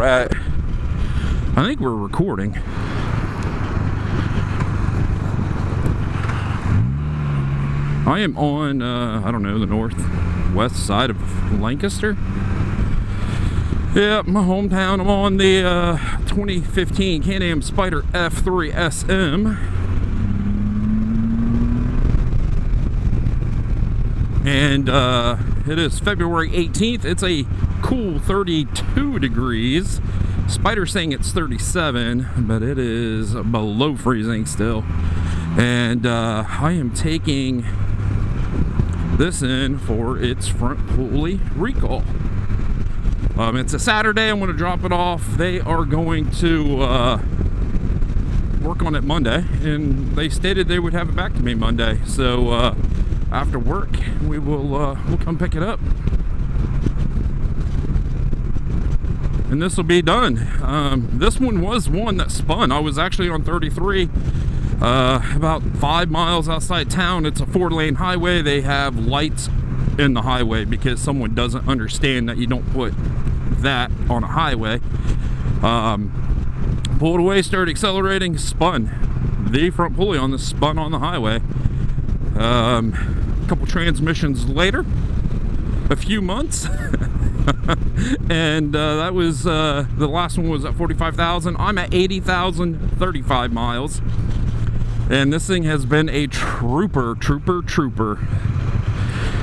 at, I think we're recording. I am on, I don't know, the northwest side of Lancaster. Yeah, my hometown. I'm on the 2015 Can-Am Spyder F3 SM. And it is February 18th. It's a cool 32 degrees. Spyder's saying it's 37, but it is below freezing still. And I am taking this in for its front pulley recall. It's a Saturday. I'm going to drop it off. They are going to work on it Monday, and they stated they would have it back to me Monday. So after work, we'll come pick it up, and this will be done. This one was one that spun. I was actually on 33. About 5 miles outside town. It's a 4-lane highway. They have lights in the highway because someone doesn't understand that you don't put that on a highway. Pulled away, started accelerating, spun. The front pulley on this spun on the highway. A couple transmissions later, a few months, and that was the last one was at 45,000. I'm at 80,000, 35 miles. And this thing has been a trooper.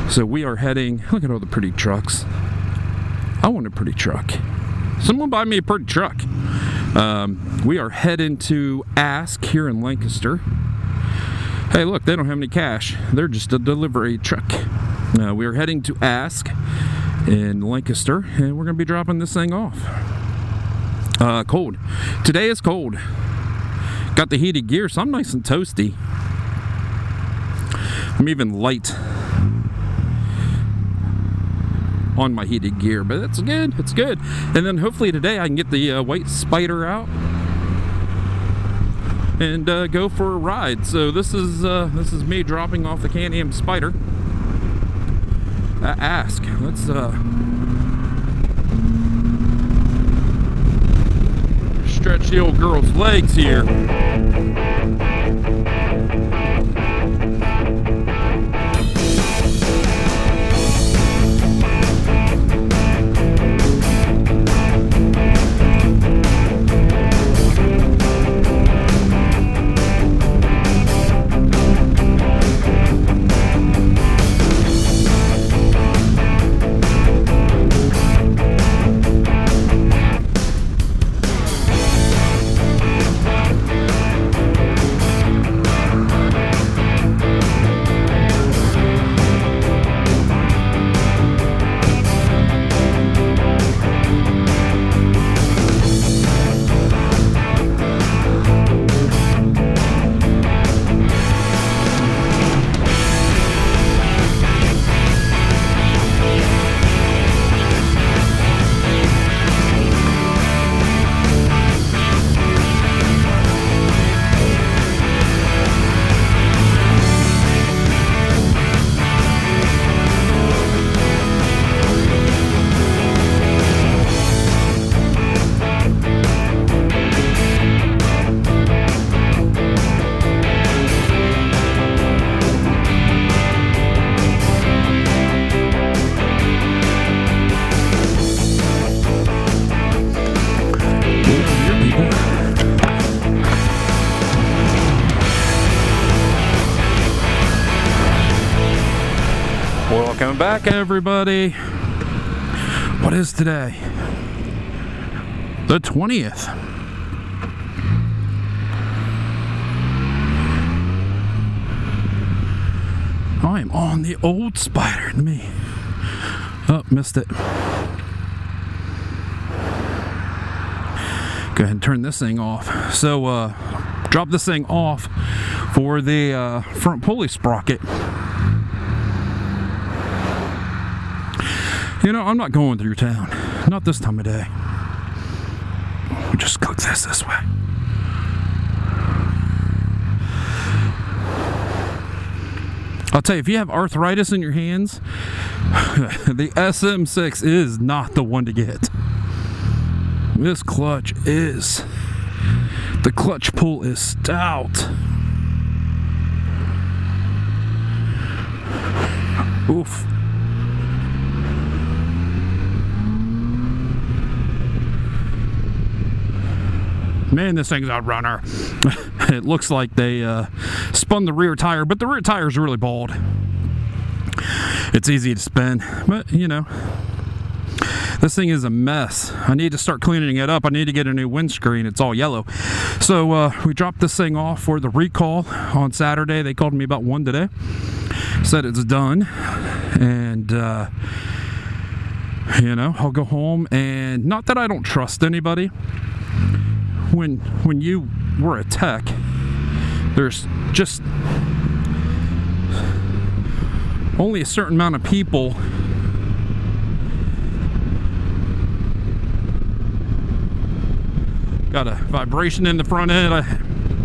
So we are heading, look at all the pretty trucks. I want a pretty truck. Someone buy me a pretty truck. We are heading to Ask here in Lancaster. Hey, look, they don't have any cash. They're just a delivery truck. We are heading to Ask in Lancaster, and we're going to be dropping this thing off. Cold. Today is cold. Got the heated gear, so I'm nice and toasty. I'm even light on my heated gear, but it's good. It's good. And then hopefully today I can get the white Spyder out and go for a ride. So this is me dropping off the Can-Am Spyder at Ask. Let's stretch the old girl's legs here. Welcome back, everybody. What is today? The 20th. I am on the old Spyder. Let me. Oh, missed it. Go ahead and turn this thing off. So, drop this thing off for the front pulley sprocket. You know, I'm not going through town. Not this time of day. We'll just click this way. I'll tell you, if you have arthritis in your hands, the SM6 is not the one to get. This clutch is, the clutch pull is stout. Oof. Man, this thing's a runner. It looks like they spun the rear tire, but the rear tire is really bald. It's easy to spin, but you know, this thing is a mess. I need to start cleaning it up. I need to get a new windscreen. It's all yellow. So we dropped this thing off for the recall on Saturday. They called me about 1 today. Said it's done. And you know, I'll go home, and not that I don't trust anybody. When you were a tech, there's just only a certain amount of people got a vibration in the front end.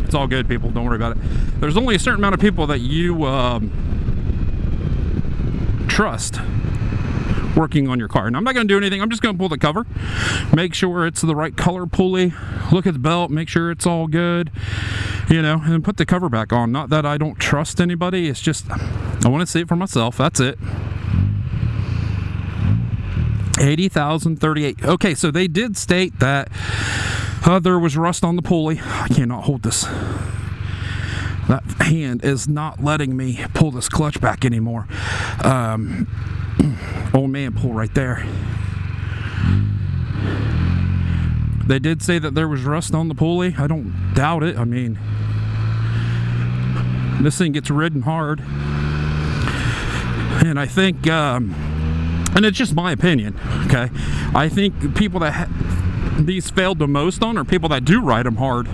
It's all good, people, don't worry about it. There's only a certain amount of people that you trust working on your car. And I'm not going to do anything. I'm just going to pull the cover, make sure it's the right color pulley, look at the belt, make sure it's all good, you know, and put the cover back on. Not that I don't trust anybody, it's just I want to see it for myself. That's it. 80,038. Okay, so they did state that there was rust on the pulley. I cannot hold this. That hand is not letting me pull this clutch back anymore. Old man pull right there. They did say that there was rust on the pulley. I don't doubt it. I mean, this thing gets ridden hard. And I think, and it's just my opinion, okay? I think people that these failed the most on are people that do ride them hard.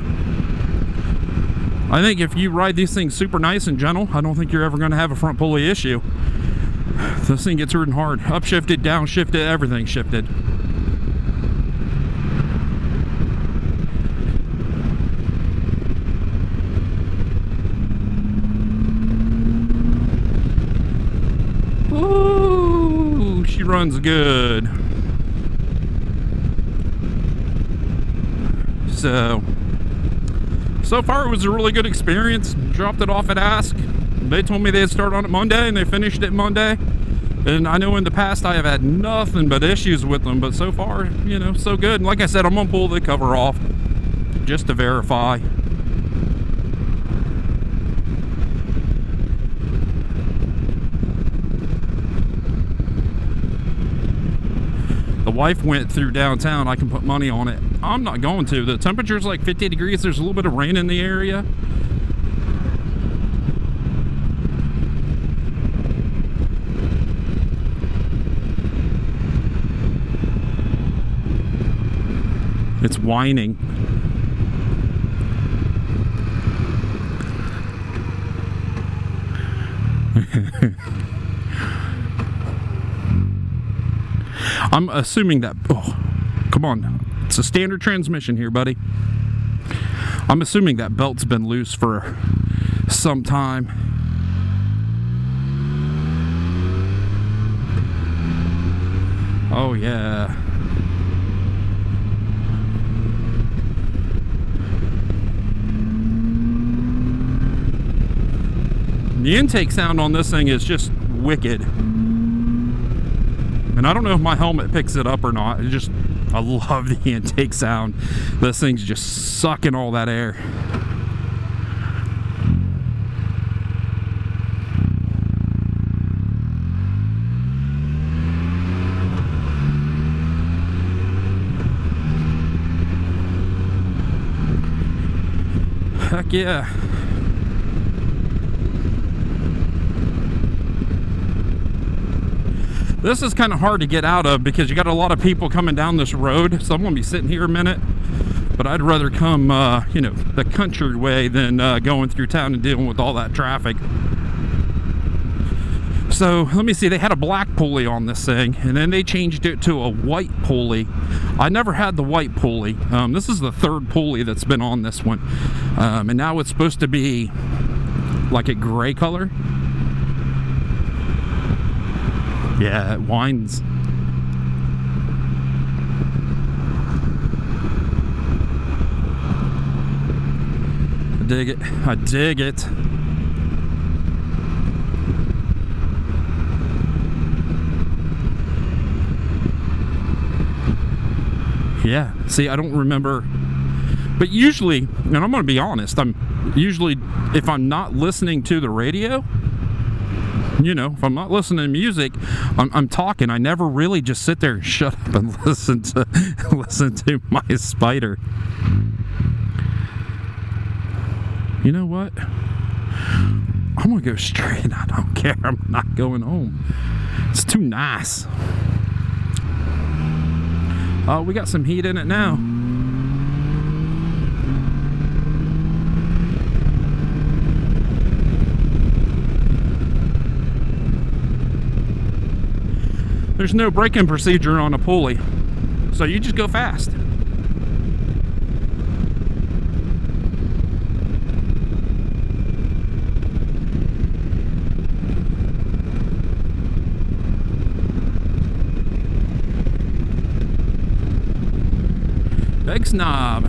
I think if you ride these things super nice and gentle, I don't think you're ever going to have a front pulley issue. This thing gets ridden hard. Upshifted, downshifted, everything shifted. Ooh, she runs good. So far it was a really good experience. Dropped it off at Ask. They told me they'd start on it Monday, and they finished it Monday. And I know in the past I have had nothing but issues with them, but so far, you know, so good. And like I said, I'm gonna pull the cover off just to verify. The wife went through downtown. I can put money on it. I'm not going to. The temperature's like 50 degrees. There's a little bit of rain in the area. It's whining. I'm assuming that, oh, come on. It's a standard transmission here, buddy. I'm assuming that belt's been loose for some time. Oh, yeah. The intake sound on this thing is just wicked. And I don't know if my helmet picks it up or not. It just, I love the intake sound. This thing's just sucking all that air. Heck yeah. This is kind of hard to get out of because you got a lot of people coming down this road, so I'm gonna be sitting here a minute, but I'd rather come you know, the country way than going through town and dealing with all that traffic. So let me see, they had a black pulley on this thing, and then they changed it to a white pulley. I never had the white pulley. This is the third pulley that's been on this one, and now it's supposed to be like a gray color. Yeah, it whines. dig it. I dig it. Yeah, see, I don't remember. But usually, and I'm going to be honest, I'm usually, if I'm not listening to the radio, you know, if I'm not listening to music, I'm talking. I never really just sit there and shut up and listen to my Spyder. You know what? I'm going to go straight. I don't care. I'm not going home. It's too nice. Oh, we got some heat in it now. There's no braking procedure on a pulley, so you just go fast. Big snob.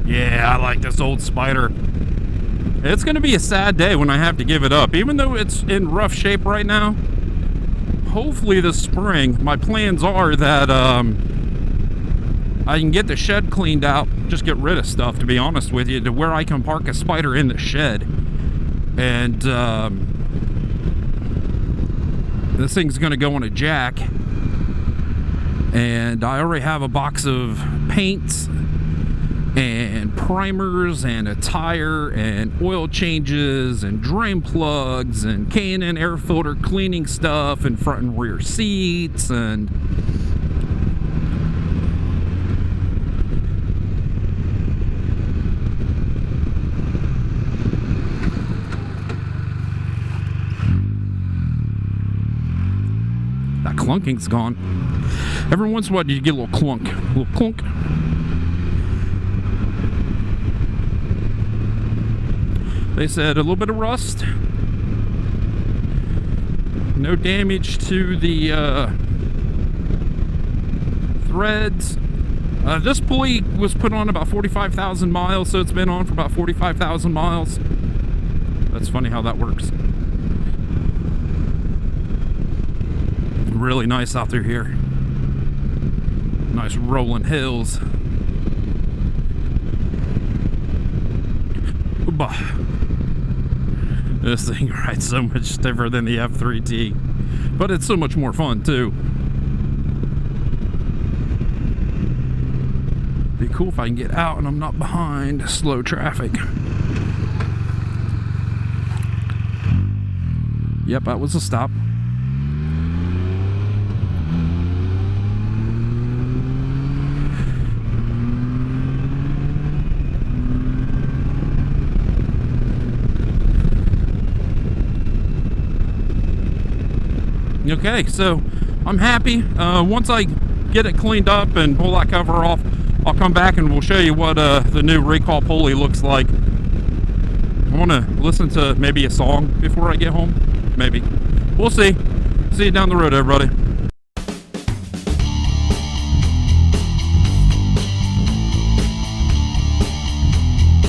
Yeah, I like this old Spyder. It's going to be a sad day when I have to give it up. Even though it's in rough shape right now, hopefully this spring, my plans are that I can get the shed cleaned out, just get rid of stuff, to be honest with you, to where I can park a Spyder in the shed. And this thing's going to go on a jack. And I already have a box of paints and primers and a tire and oil changes and drain plugs and K&N air filter cleaning stuff and front and rear seats and that clunking's gone. Every once in a while you get a little clunk, a little clunk. They said a little bit of rust, no damage to the threads. This pulley was put on about 45,000 miles, so it's been on for about 45,000 miles. That's funny how that works. Really nice out through here. Nice rolling hills. Bah. This thing rides so much stiffer than the F3T, but it's so much more fun too. Be cool if I can get out and I'm not behind slow traffic. Yep, that was a stop. Okay, so I'm happy. Once I get it cleaned up and pull that cover off, I'll come back and we'll show you what the new recall pulley looks like. I want to listen to maybe a song before I get home. Maybe. We'll see. See you down the road, everybody.